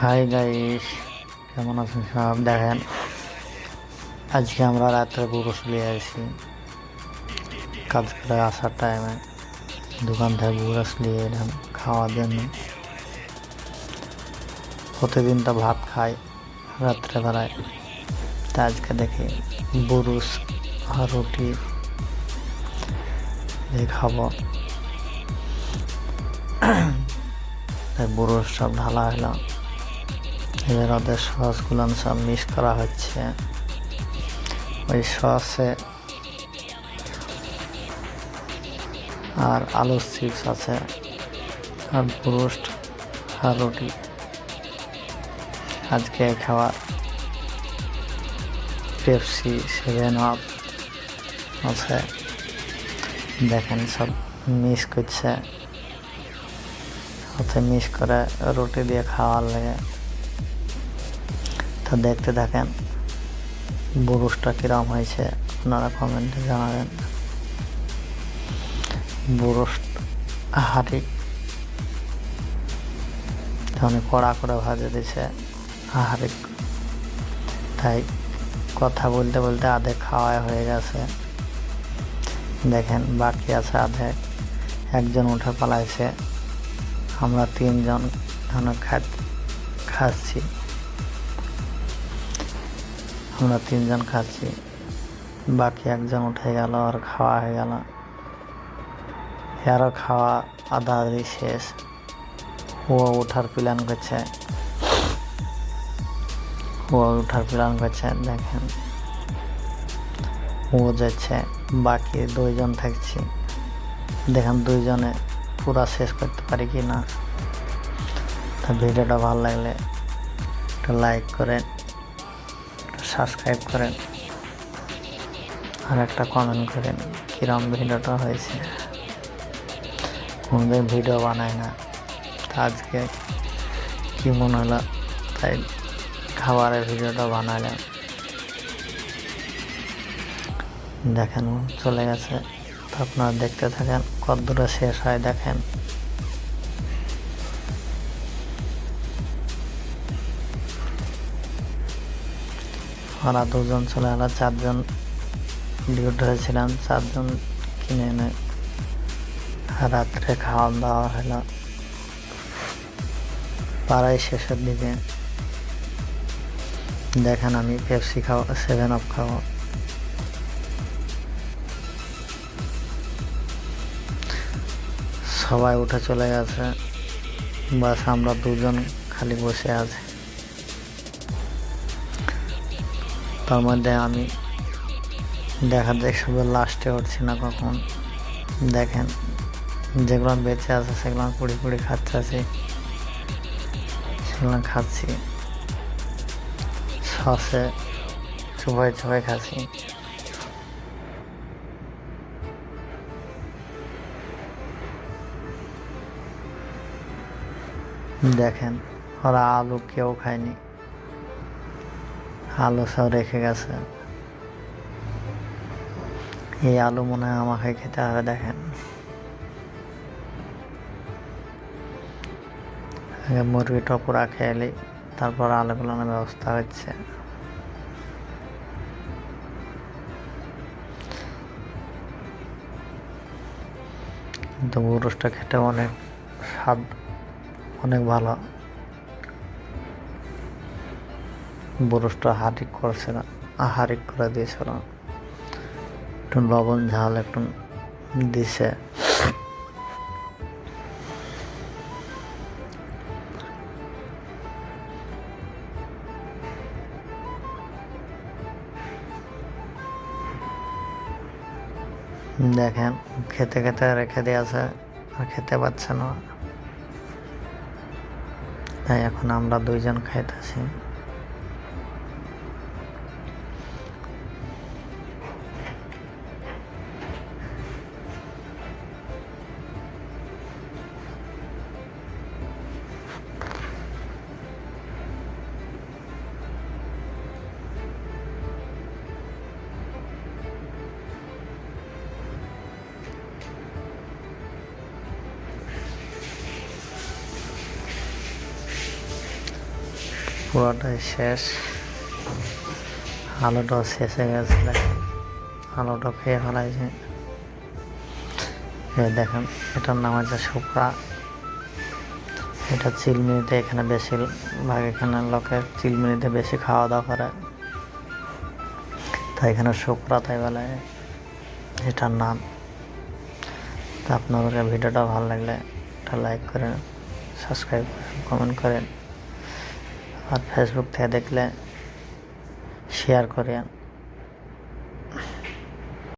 Hi guys, কেমন আছেন সব? দেখেন, আজকে আমরা রাত্রে পুরুষ নিয়ে আসি। কাজ করে আসার টাইমে দোকান থেকে বুরস নিয়ে এলাম খাওয়ার জন্য। প্রতিদিন তো ভাত খাই রাত্রেবেলায়, তা আজকে দেখি বুরুস আর রুটি দিয়ে খাবো। তাই বুরুস সব ঢালা হলো। এবার ওদের সসগুলো সব মিক্স করা হচ্ছে। ওই সসে আর আলুর চিপস আছে, আর ব্রোস্ট আর রুটি। আজকে খাওয়া পেপসি 7 আপ আছে। দেখেন সব মিক্স করছে, হচ্ছে মিক্স করে রুটি দিয়ে খাওয়ার লাগে। তো দেখতে থাকেন ব্রোস্টটা কিরম হয়েছে, আপনারা কমেন্টে জানাবেন। ব্রোস্ট হাঁড়ি অনেক কড়া করে ভাজে দিছে হাঁড়ি, তাই কথা বলতে বলতে আধেক খাওয়া হয়ে গেছে। দেখেন বাকি আছে আধেক, একজন উঠে পালাইছে। আমরা 3জন এখন খাচ্ছি। আমরা 3জন খাচ্ছি, বাকি একজন উঠে গেল আর খাওয়া হয়ে গেল। আরও খাওয়া আধা আধি শেষ। ও ওঠার প্ল্যান করছে, দেখেন ও যাচ্ছে, বাকি 2জন থাকছি। দেখেন 2জনে পুরা শেষ করতে পারি কি না। তা ভিডিওটা ভালো লাগলে একটা লাইক করেন, সাবস্ক্রাইব করেন, আর একটা কমেন্ট করেন কিরম ভিডিওটা হয়েছে। কোনদিন ভিডিও বানায় না, তা আজকে কি মনে হলো তাই খাবারের ভিডিওটা বানালাম। দেখেন চলে গেছে, তো আপনারা দেখতে থাকেন কত দূরে শেষ হয়। দেখেন ওরা 2জন চলে গেল, 4জন ডিউটি হয়েছিলাম, 4জন কিনে এনে রাত্রে খাওয়া দাওয়া হলো প্রায় শেষের দিকে। দেখেন আমি পেপসি খাবো, 7 আপ খাবো। সবাই উঠে চলে গেছে, বাস আমরা 2জন খালি বসে আছি। তার মধ্যে আমি দেখা যায় শুধু লাস্টে উঠছি না কখন। দেখেন যেগুলো বেঁচে আছে সেগুলো পুড়ি খাচ্ছি, সেগুলো খাচ্ছি সসে চুবাই খাচ্ছি। দেখেন ওরা আলু কেউ খায়নি, আলু সব রেখে গেছে। এই আলু মনে হয় আমাকে খেতে হবে। দেখেন আগে মুরগিটা পুরা খেয়ে তারপর আলুগুলোর ব্যবস্থা হচ্ছে। কিন্তু বুরুসটা খেতে অনেক স্বাদ, অনেক ভালো। বুরুসটা হারিক করছে না, হারিক করে দিয়েছিল, একটু লবণ ঝাল একটু দিছে। দেখেন খেতে খেতে রেখে দিয়েছে, আর খেতে পাচ্ছে না, তাই এখন আমরা 2জন খাইতেছি। পুরোটাই শেষ, আলুটাও শেষ হয়ে গেছে। দেখেন আলুটা খেয়ে ফেলাইছে। দেখেন এটার নাম হচ্ছে শুকরা। এটা চিলমিনিতে এখানে বেশিরভাগ এখানে লোকে চিলমিনিতে বেশি খাওয়া দাওয়া করে, তাই এখানে শুকরা তাই বলে এটার নাম। তা আপনাদের ভিডিওটা ভালো লাগলে একটা লাইক করেন, সাবস্ক্রাইব করেন, কমেন্ট করেন, আর ফেসবুক থেকে দেখলে শেয়ার করেন।